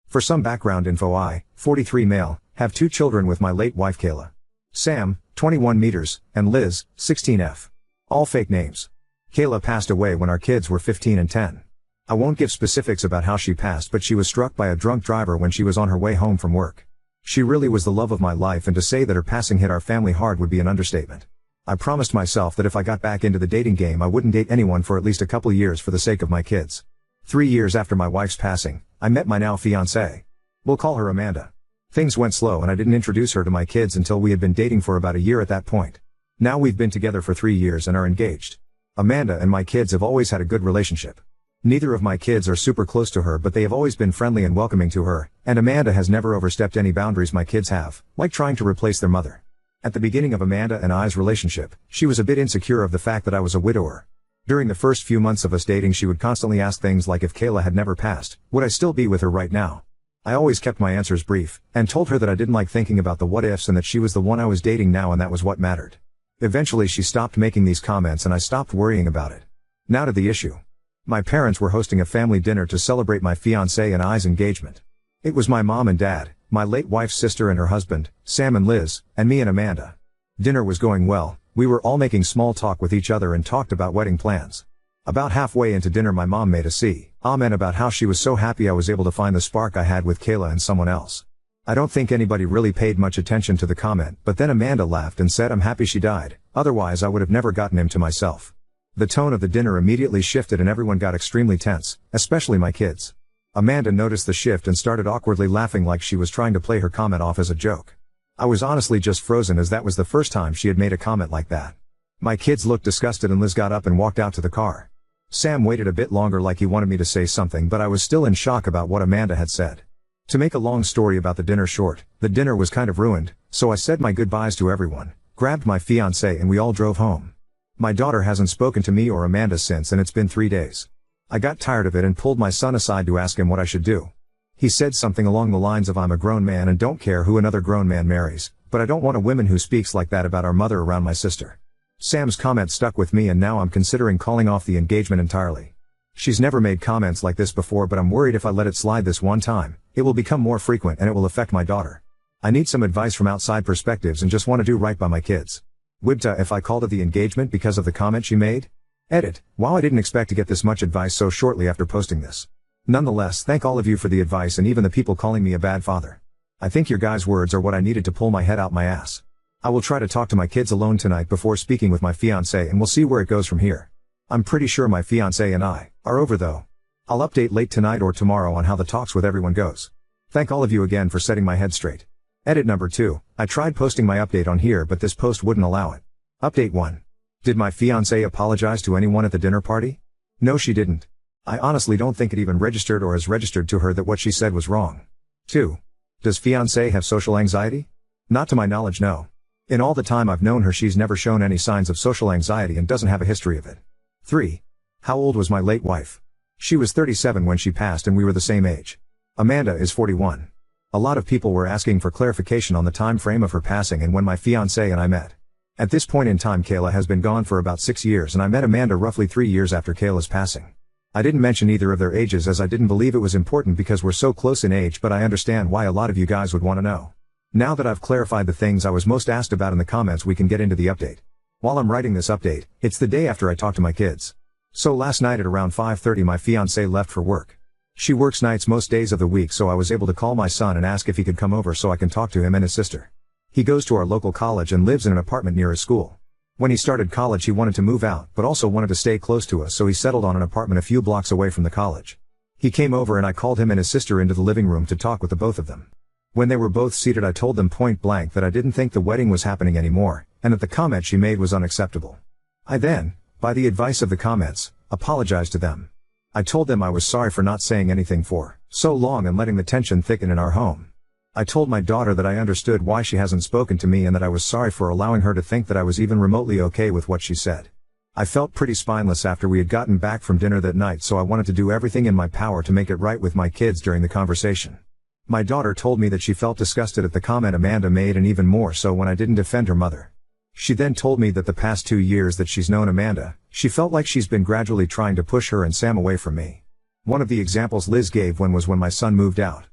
For some background info, I, 43 male, have 2 children with my late wife Kayla. Sam, 21 meters, and Liz, 16F. All fake names. Kayla passed away when our kids were 15 and 10. I won't give specifics about how she passed, but she was struck by a drunk driver when she was on her way home from work. She really was the love of my life, and to say that her passing hit our family hard would be an understatement. I promised myself that if I got back into the dating game I wouldn't date anyone for at least a couple years for the sake of my kids. 3 years after my wife's passing, I met my now fiancé. We'll call her Amanda. Things went slow and I didn't introduce her to my kids until we had been dating for about a year at that point. Now we've been together for 3 years and are engaged. Amanda and my kids have always had a good relationship. Neither of my kids are super close to her, but they have always been friendly and welcoming to her, and Amanda has never overstepped any boundaries my kids have, like trying to replace their mother. At the beginning of Amanda and I's relationship, she was a bit insecure of the fact that I was a widower. During the first few months of us dating, she would constantly ask things like if Kayla had never passed, would I still be with her right now? I always kept my answers brief, and told her that I didn't like thinking about the what ifs and that she was the one I was dating now and that was what mattered. Eventually she stopped making these comments and I stopped worrying about it. Now to the issue. My parents were hosting a family dinner to celebrate my fiancé and I's engagement. It was my mom and dad, my late wife's sister and her husband, Sam and Liz, and me and Amanda. Dinner was going well, we were all making small talk with each other and talked about wedding plans. About halfway into dinner my mom made a comment about how she was so happy I was able to find the spark I had with Kayla and someone else. I don't think anybody really paid much attention to the comment, but then Amanda laughed and said I'm happy she died, otherwise I would have never gotten him to myself. The tone of the dinner immediately shifted and everyone got extremely tense, especially my kids. Amanda noticed the shift and started awkwardly laughing like she was trying to play her comment off as a joke. I was honestly just frozen, as that was the first time she had made a comment like that. My kids looked disgusted and Liz got up and walked out to the car. Sam waited a bit longer like he wanted me to say something, but I was still in shock about what Amanda had said. To make a long story about the dinner short, the dinner was kind of ruined, so I said my goodbyes to everyone, grabbed my fiancé and we all drove home. My daughter hasn't spoken to me or Amanda since and it's been 3 days. I got tired of it and pulled my son aside to ask him what I should do. He said something along the lines of I'm a grown man and don't care who another grown man marries, but I don't want a woman who speaks like that about our mother around my sister. Sam's comment stuck with me and now I'm considering calling off the engagement entirely. She's never made comments like this before, but I'm worried if I let it slide this one time, it will become more frequent and it will affect my daughter. I need some advice from outside perspectives and just want to do right by my kids. Wibta if I called it the engagement because of the comment she made? Edit. Wow, I didn't expect to get this much advice so shortly after posting this. Nonetheless, thank all of you for the advice and even the people calling me a bad father. I think your guys' words are what I needed to pull my head out my ass. I will try to talk to my kids alone tonight before speaking with my fiancé and we'll see where it goes from here. I'm pretty sure my fiancé and I are over though. I'll update late tonight or tomorrow on how the talks with everyone goes. Thank all of you again for setting my head straight. Edit number 2. I tried posting my update on here but this post wouldn't allow it. Update 1. Did my fiancé apologize to anyone at the dinner party? No, she didn't. I honestly don't think it even registered or has registered to her that what she said was wrong. 2. Does fiancé have social anxiety? Not to my knowledge, no. In all the time I've known her she's never shown any signs of social anxiety and doesn't have a history of it. 3. How old was my late wife? She was 37 when she passed and we were the same age. Amanda is 41. A lot of people were asking for clarification on the time frame of her passing and when my fiancé and I met. At this point in time Kayla has been gone for about 6 years and I met Amanda roughly 3 years after Kayla's passing. I didn't mention either of their ages as I didn't believe it was important because we're so close in age, but I understand why a lot of you guys would want to know. Now that I've clarified the things I was most asked about in the comments, we can get into the update. While I'm writing this update, it's the day after I talked to my kids. So last night at around 5:30 my fiancé left for work. She works nights most days of the week, so I was able to call my son and ask if he could come over so I can talk to him and his sister. He goes to our local college and lives in an apartment near his school. When he started college he wanted to move out but also wanted to stay close to us, so he settled on an apartment a few blocks away from the college. He came over and I called him and his sister into the living room to talk with the both of them. When they were both seated I told them point blank that I didn't think the wedding was happening anymore, and that the comment she made was unacceptable. I then, by the advice of the comments, apologized to them. I told them I was sorry for not saying anything for so long and letting the tension thicken in our home. I told my daughter that I understood why she hasn't spoken to me and that I was sorry for allowing her to think that I was even remotely okay with what she said. I felt pretty spineless after we had gotten back from dinner that night, so I wanted to do everything in my power to make it right with my kids during the conversation. My daughter told me that she felt disgusted at the comment Amanda made and even more so when I didn't defend her mother. She then told me that the past 2 years that she's known Amanda, she felt like she's been gradually trying to push her and Sam away from me. One of the examples Liz gave was when my son moved out.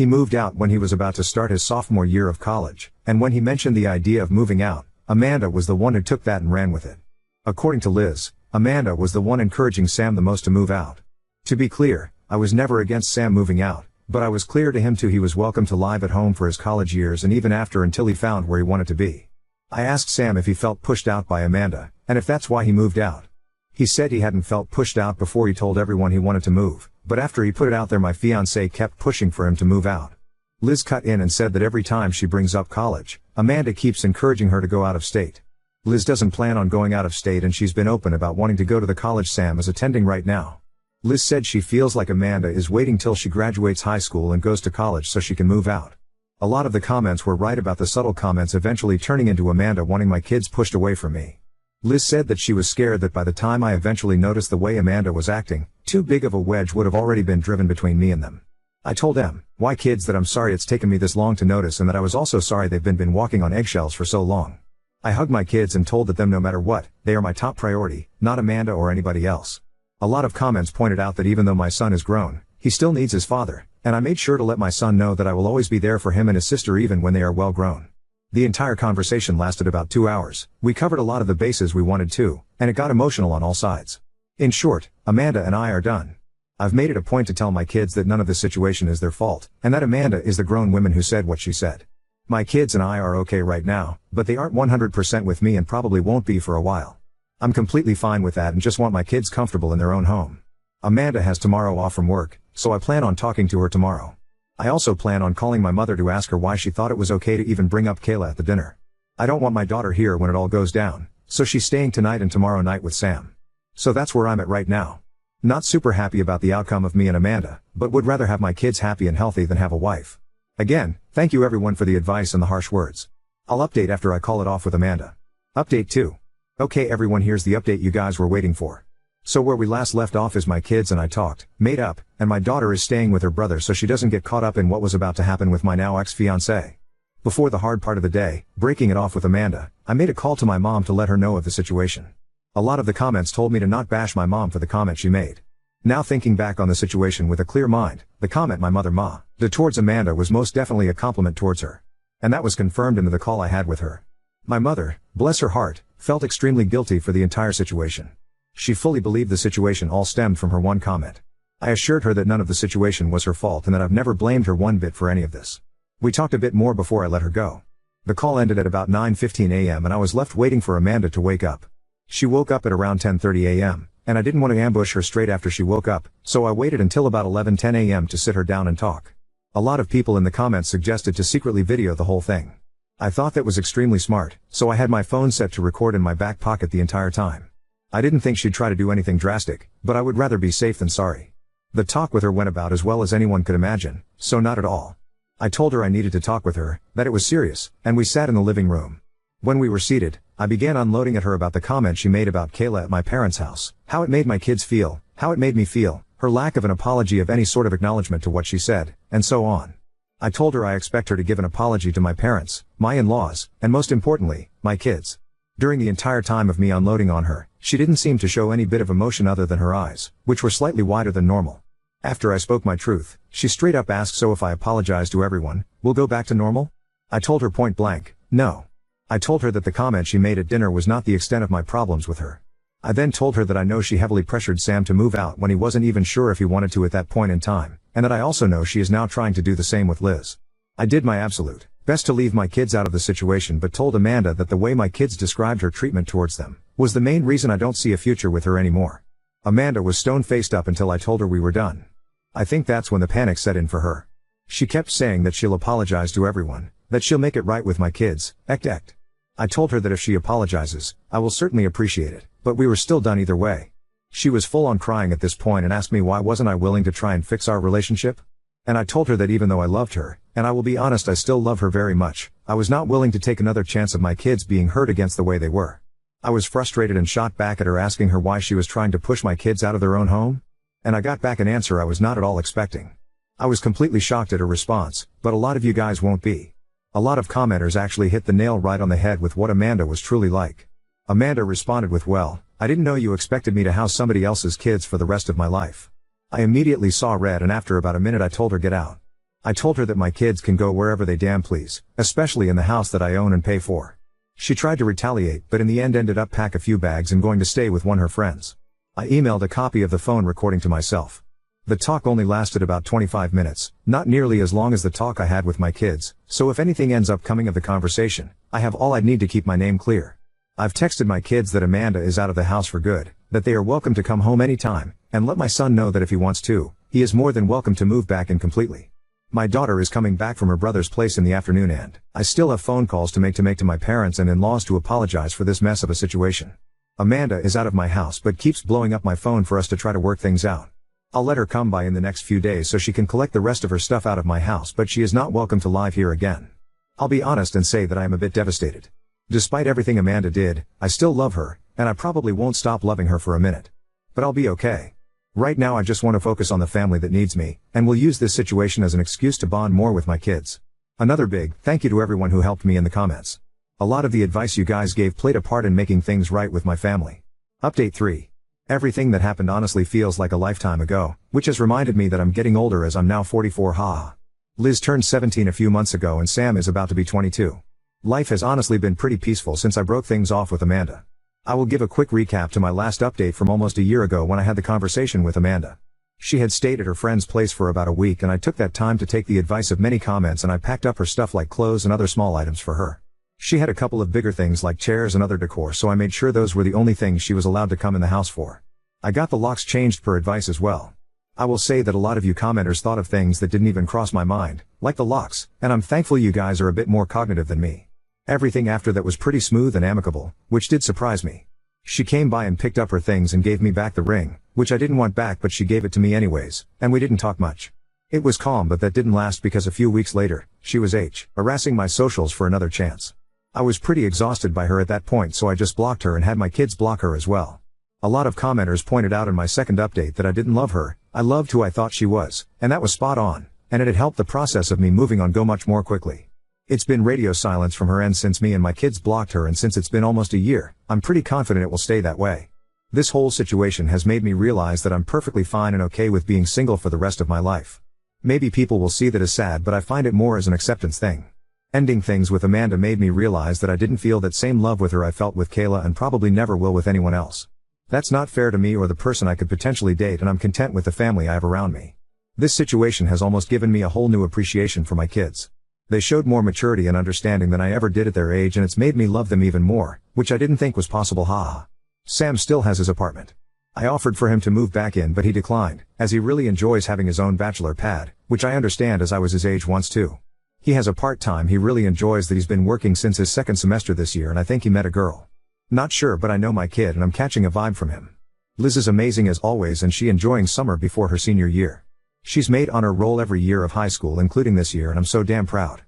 He moved out when he was about to start his sophomore year of college, and when he mentioned the idea of moving out, Amanda was the one who took that and ran with it. According to Liz, Amanda was the one encouraging Sam the most to move out. To be clear, I was never against Sam moving out, but I was clear to him too he was welcome to live at home for his college years and even after until he found where he wanted to be. I asked Sam if he felt pushed out by Amanda, and if that's why he moved out. He said he hadn't felt pushed out before he told everyone he wanted to move, but after he put it out there my fiancé kept pushing for him to move out. Liz cut in and said that every time she brings up college, Amanda keeps encouraging her to go out of state. Liz doesn't plan on going out of state and she's been open about wanting to go to the college Sam is attending right now. Liz said she feels like Amanda is waiting till she graduates high school and goes to college so she can move out. A lot of the comments were right about the subtle comments eventually turning into Amanda wanting my kids pushed away from me. Liz said that she was scared that by the time I eventually noticed the way Amanda was acting, too big of a wedge would have already been driven between me and them. I told them, why kids, that I'm sorry it's taken me this long to notice and that I was also sorry they've been walking on eggshells for so long. I hugged my kids and told them no matter what, they are my top priority, not Amanda or anybody else. A lot of comments pointed out that even though my son is grown, he still needs his father, and I made sure to let my son know that I will always be there for him and his sister even when they are well grown. The entire conversation lasted about 2 hours. We covered a lot of the bases we wanted to, and it got emotional on all sides. In short, Amanda and I are done. I've made it a point to tell my kids that none of this situation is their fault, and that Amanda is the grown woman who said what she said. My kids and I are okay right now, but they aren't 100% with me and probably won't be for a while. I'm completely fine with that and just want my kids comfortable in their own home. Amanda has tomorrow off from work, so I plan on talking to her tomorrow. I also plan on calling my mother to ask her why she thought it was okay to even bring up Kayla at the dinner. I don't want my daughter here when it all goes down, so she's staying tonight and tomorrow night with Sam. So that's where I'm at right now. Not super happy about the outcome of me and Amanda, but would rather have my kids happy and healthy than have a wife. Again, thank you everyone for the advice and the harsh words. I'll update after I call it off with Amanda. Update 2. Okay everyone, here's the update you guys were waiting for. So where we last left off is my kids and I talked, made up, and my daughter is staying with her brother so she doesn't get caught up in what was about to happen with my now ex-fiancé. Before the hard part of the day, breaking it off with Amanda, I made a call to my mom to let her know of the situation. A lot of the comments told me to not bash my mom for the comment she made. Now thinking back on the situation with a clear mind, the comment my mother did towards Amanda was most definitely a compliment towards her. And that was confirmed in the call I had with her. My mother, bless her heart, felt extremely guilty for the entire situation. She fully believed the situation all stemmed from her one comment. I assured her that none of the situation was her fault and that I've never blamed her one bit for any of this. We talked a bit more before I let her go. The call ended at about 9:15 a.m. and I was left waiting for Amanda to wake up. She woke up at around 10:30 a.m., and I didn't want to ambush her straight after she woke up, so I waited until about 11:10 a.m. to sit her down and talk. A lot of people in the comments suggested to secretly video the whole thing. I thought that was extremely smart, so I had my phone set to record in my back pocket the entire time. I didn't think she'd try to do anything drastic, but I would rather be safe than sorry. The talk with her went about as well as anyone could imagine, so not at all. I told her I needed to talk with her, that it was serious, and we sat in the living room. When we were seated, I began unloading at her about the comment she made about Kayla at my parents' house, how it made my kids feel, how it made me feel, her lack of an apology of any sort of acknowledgement to what she said, and so on. I told her I expect her to give an apology to my parents, my in-laws, and most importantly, my kids. During the entire time of me unloading on her, she didn't seem to show any bit of emotion other than her eyes, which were slightly wider than normal. After I spoke my truth, she straight up asked, so if I apologize to everyone, we'll go back to normal? I told her point blank, no. I told her that the comment she made at dinner was not the extent of my problems with her. I then told her that I know she heavily pressured Sam to move out when he wasn't even sure if he wanted to at that point in time, and that I also know she is now trying to do the same with Liz. I did my absolute best to leave my kids out of the situation, but told Amanda that the way my kids described her treatment towards them was the main reason I don't see a future with her anymore. Amanda was stone-faced up until I told her we were done. I think that's when the panic set in for her. She kept saying that she'll apologize to everyone, that she'll make it right with my kids, ect. I told her that if she apologizes, I will certainly appreciate it, but we were still done either way. She was full on crying at this point and asked me why wasn't I willing to try and fix our relationship? And I told her that even though I loved her, and I will be honest I still love her very much, I was not willing to take another chance of my kids being hurt against the way they were. I was frustrated and shot back at her asking her why she was trying to push my kids out of their own home? And I got back an answer I was not at all expecting. I was completely shocked at her response, but a lot of you guys won't be. A lot of commenters actually hit the nail right on the head with what Amanda was truly like. Amanda responded with, well, I didn't know you expected me to house somebody else's kids for the rest of my life. I immediately saw red and after about a minute I told her get out. I told her that my kids can go wherever they damn please, especially in the house that I own and pay for. She tried to retaliate but in the end ended up pack a few bags and going to stay with one of her friends. I emailed a copy of the phone recording to myself. The talk only lasted about 25 minutes, not nearly as long as the talk I had with my kids, so if anything ends up coming of the conversation, I have all I'd need to keep my name clear. I've texted my kids that Amanda is out of the house for good, that they are welcome to come home anytime, and let my son know that if he wants to, he is more than welcome to move back in completely. My daughter is coming back from her brother's place in the afternoon and I still have phone calls to make to my parents and in-laws to apologize for this mess of a situation. Amanda is out of my house but keeps blowing up my phone for us to try to work things out. I'll let her come by in the next few days so she can collect the rest of her stuff out of my house, but she is not welcome to live here again. I'll be honest and say that I am a bit devastated. Despite everything Amanda did, I still love her, and I probably won't stop loving her for a minute. But I'll be okay. Right now I just want to focus on the family that needs me, and will use this situation as an excuse to bond more with my kids. Another big thank you to everyone who helped me in the comments. A lot of the advice you guys gave played a part in making things right with my family. Update 3. Everything that happened honestly feels like a lifetime ago, which has reminded me that I'm getting older as I'm now 44. Haha. Liz turned 17 a few months ago and Sam is about to be 22. Life has honestly been pretty peaceful since I broke things off with Amanda. I will give a quick recap to my last update from almost a year ago when I had the conversation with Amanda. She had stayed at her friend's place for about a week and I took that time to take the advice of many comments and I packed up her stuff like clothes and other small items for her. She had a couple of bigger things like chairs and other decor, so I made sure those were the only things she was allowed to come in the house for. I got the locks changed per advice as well. I will say that a lot of you commenters thought of things that didn't even cross my mind, like the locks, and I'm thankful you guys are a bit more cognitive than me. Everything after that was pretty smooth and amicable, which did surprise me. She came by and picked up her things and gave me back the ring, which I didn't want back but she gave it to me anyways, and we didn't talk much. It was calm but that didn't last because a few weeks later, she was harassing my socials for another chance. I was pretty exhausted by her at that point, so I just blocked her and had my kids block her as well. A lot of commenters pointed out in my second update that I didn't love her, I loved who I thought she was, and that was spot on, and it had helped the process of me moving on go much more quickly. It's been radio silence from her end since me and my kids blocked her, and since it's been almost a year, I'm pretty confident it will stay that way. This whole situation has made me realize that I'm perfectly fine and okay with being single for the rest of my life. Maybe people will see that as sad, but I find it more as an acceptance thing. Ending things with Amanda made me realize that I didn't feel that same love with her I felt with Kayla and probably never will with anyone else. That's not fair to me or the person I could potentially date, and I'm content with the family I have around me. This situation has almost given me a whole new appreciation for my kids. They showed more maturity and understanding than I ever did at their age, and it's made me love them even more, which I didn't think was possible. Haha. Sam still has his apartment. I offered for him to move back in but he declined, as he really enjoys having his own bachelor pad, which I understand as I was his age once too. He has a part-time he really enjoys that he's been working since his second semester this year, and I think he met a girl. Not sure, but I know my kid and I'm catching a vibe from him. Liz is amazing as always, and she enjoying summer before her senior year. She's made honor roll every year of high school including this year, and I'm so damn proud.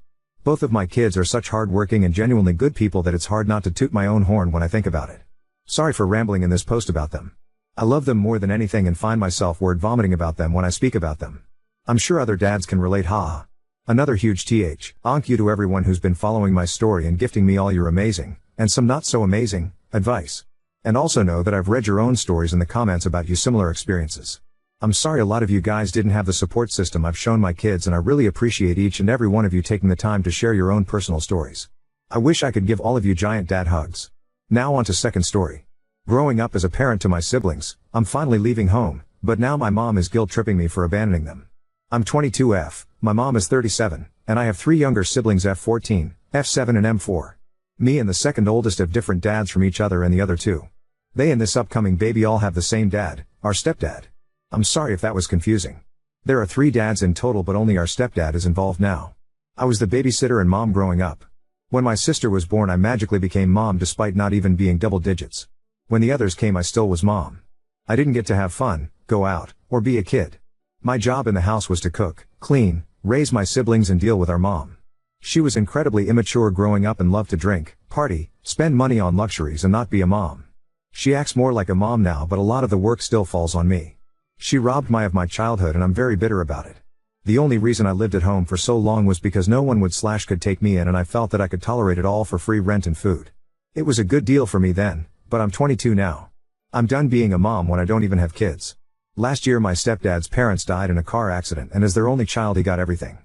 Both of my kids are such hard-working and genuinely good people that it's hard not to toot my own horn when I think about it. Sorry for rambling in this post about them. I love them more than anything and find myself word vomiting about them when I speak about them. I'm sure other dads can relate. Haha. Another huge thank you to everyone who's been following my story and gifting me all your amazing, and some not so amazing, advice. And also know that I've read your own stories in the comments about you similar experiences. I'm sorry a lot of you guys didn't have the support system I've shown my kids, and I really appreciate each and every one of you taking the time to share your own personal stories. I wish I could give all of you giant dad hugs. Now on to second story. Growing up as a parent to my siblings, I'm finally leaving home, but now my mom is guilt-tripping me for abandoning them. I'm 22 F, my mom is 37, and I have 3 younger siblings F14, F7 and M4. Me and the second oldest have different dads from each other, and the other 2. They and this upcoming baby all have the same dad, our stepdad. I'm sorry if that was confusing. There are 3 dads in total, but only our stepdad is involved now. I was the babysitter and mom growing up. When my sister was born I magically became mom despite not even being double digits. When the others came I still was mom. I didn't get to have fun, go out, or be a kid. My job in the house was to cook, clean, raise my siblings and deal with our mom. She was incredibly immature growing up and loved to drink, party, spend money on luxuries and not be a mom. She acts more like a mom now, but a lot of the work still falls on me. She robbed me of my childhood and I'm very bitter about it. The only reason I lived at home for so long was because no one could take me in, and I felt that I could tolerate it all for free rent and food. It was a good deal for me then, but I'm 22 now. I'm done being a mom when I don't even have kids. Last year my stepdad's parents died in a car accident, and as their only child he got everything.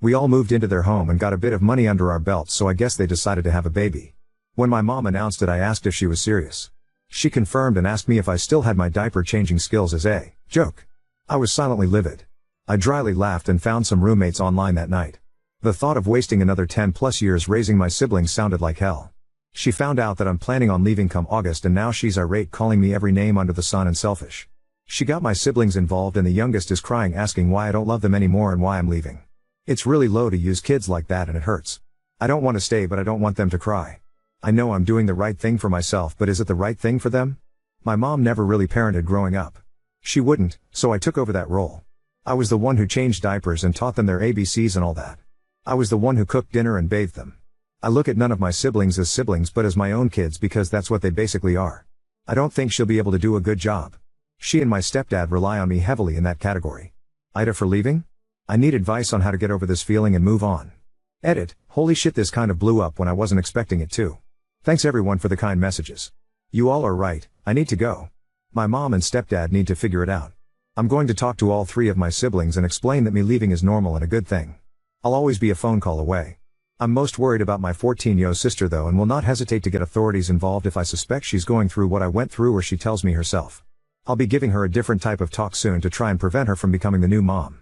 We all moved into their home and got a bit of money under our belts, so I guess they decided to have a baby. When my mom announced it, I asked if she was serious. She confirmed and asked me if I still had my diaper changing skills as a joke. I was silently livid. I dryly laughed and found some roommates online that night. The thought of wasting another 10+ years raising my siblings sounded like hell. She found out that I'm planning on leaving come August, and now she's irate, calling me every name under the sun and selfish. She got my siblings involved, and the youngest is crying, asking why I don't love them anymore and why I'm leaving. It's really low to use kids like that, and it hurts. I don't want to stay, but I don't want them to cry. I know I'm doing the right thing for myself, but is it the right thing for them? My mom never really parented growing up. She wouldn't, so I took over that role. I was the one who changed diapers and taught them their ABCs and all that. I was the one who cooked dinner and bathed them. I look at none of my siblings as siblings but as my own kids, because that's what they basically are. I don't think she'll be able to do a good job. She and my stepdad rely on me heavily in that category. Ida for leaving? I need advice on how to get over this feeling and move on. Edit, holy shit, this kind of blew up when I wasn't expecting it to. Thanks everyone for the kind messages. You all are right, I need to go. My mom and stepdad need to figure it out. I'm going to talk to all 3 of my siblings and explain that me leaving is normal and a good thing. I'll always be a phone call away. I'm most worried about my 14-year-old sister though, and will not hesitate to get authorities involved if I suspect she's going through what I went through or she tells me herself. I'll be giving her a different type of talk soon to try and prevent her from becoming the new mom.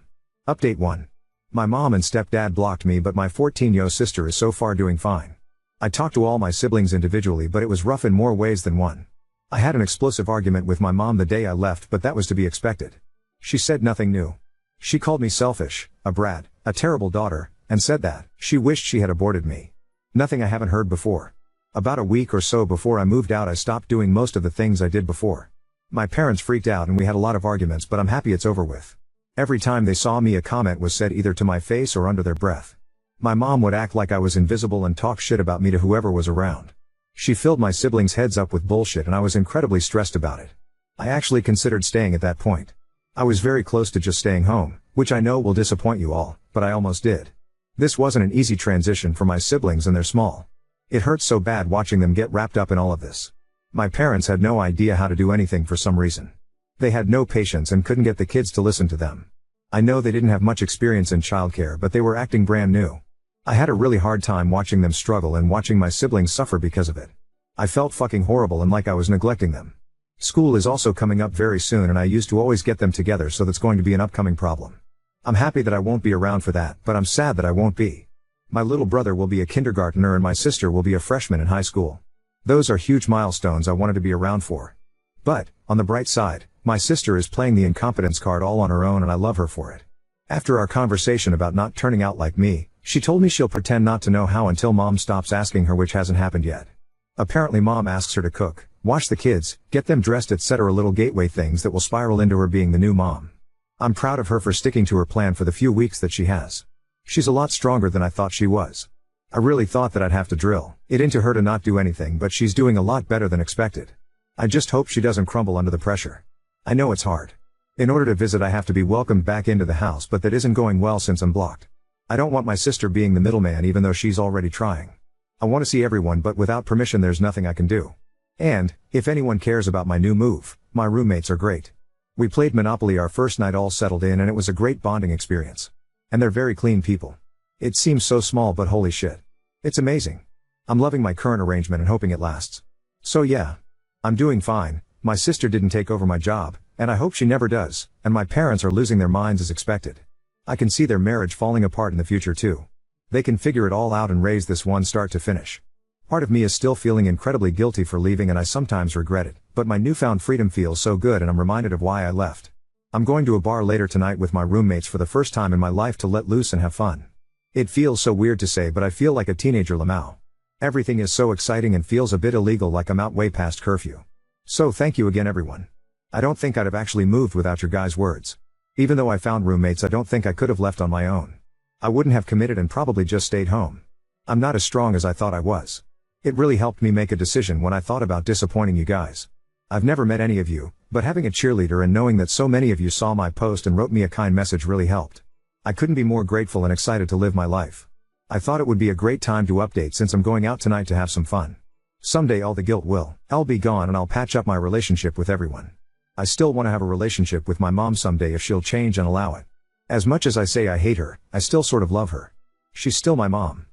Update 1. My mom and stepdad blocked me, but my 14-year-old sister is so far doing fine. I talked to all my siblings individually, but it was rough in more ways than one. I had an explosive argument with my mom the day I left, but that was to be expected. She said nothing new. She called me selfish, a brat, a terrible daughter, and said that she wished she had aborted me. Nothing I haven't heard before. About a week or so before I moved out, I stopped doing most of the things I did before. My parents freaked out and we had a lot of arguments, but I'm happy it's over with. Every time they saw me, a comment was said either to my face or under their breath. My mom would act like I was invisible and talk shit about me to whoever was around. She filled my siblings' heads up with bullshit, and I was incredibly stressed about it. I actually considered staying at that point. I was very close to just staying home, which I know will disappoint you all, but I almost did. This wasn't an easy transition for my siblings, and they're small. It hurts so bad watching them get wrapped up in all of this. My parents had no idea how to do anything for some reason. They had no patience and couldn't get the kids to listen to them. I know they didn't have much experience in childcare, but they were acting brand new. I had a really hard time watching them struggle and watching my siblings suffer because of it. I felt fucking horrible and like I was neglecting them. School is also coming up very soon, and I used to always get them together, so that's going to be an upcoming problem. I'm happy that I won't be around for that, but I'm sad that I won't be. My little brother will be a kindergartner and my sister will be a freshman in high school. Those are huge milestones I wanted to be around for. But, on the bright side, my sister is playing the incompetence card all on her own, and I love her for it. After our conversation about not turning out like me, she told me she'll pretend not to know how until mom stops asking her, which hasn't happened yet. Apparently mom asks her to cook, wash the kids, get them dressed, etc., little gateway things that will spiral into her being the new mom. I'm proud of her for sticking to her plan for the few weeks that she has. She's a lot stronger than I thought she was. I really thought that I'd have to drill it into her to not do anything, but she's doing a lot better than expected. I just hope she doesn't crumble under the pressure. I know it's hard. In order to visit, I have to be welcomed back into the house, but that isn't going well since I'm blocked. I don't want my sister being the middleman, even though she's already trying. I want to see everyone, but without permission there's nothing I can do. And, if anyone cares about my new move, my roommates are great. We played Monopoly our first night all settled in, and it was a great bonding experience. And they're very clean people. It seems so small, but holy shit. It's amazing. I'm loving my current arrangement and hoping it lasts. So yeah. I'm doing fine. My sister didn't take over my job, and I hope she never does, and my parents are losing their minds as expected. I can see their marriage falling apart in the future too. They can figure it all out and raise this one start to finish. Part of me is still feeling incredibly guilty for leaving, and I sometimes regret it, but my newfound freedom feels so good, and I'm reminded of why I left. I'm going to a bar later tonight with my roommates for the first time in my life to let loose and have fun. It feels so weird to say, but I feel like a teenager Lamau. Everything is so exciting and feels a bit illegal, like I'm out way past curfew. So thank you again everyone. I don't think I'd have actually moved without your guys' words. Even though I found roommates, I don't think I could have left on my own. I wouldn't have committed and probably just stayed home. I'm not as strong as I thought I was. It really helped me make a decision when I thought about disappointing you guys. I've never met any of you, but having a cheerleader and knowing that so many of you saw my post and wrote me a kind message really helped. I couldn't be more grateful and excited to live my life. I thought it would be a great time to update since I'm going out tonight to have some fun. Someday all the guilt will be gone, and I'll patch up my relationship with everyone. I still want to have a relationship with my mom someday if she'll change and allow it. As much as I say I hate her, I still sort of love her. She's still my mom.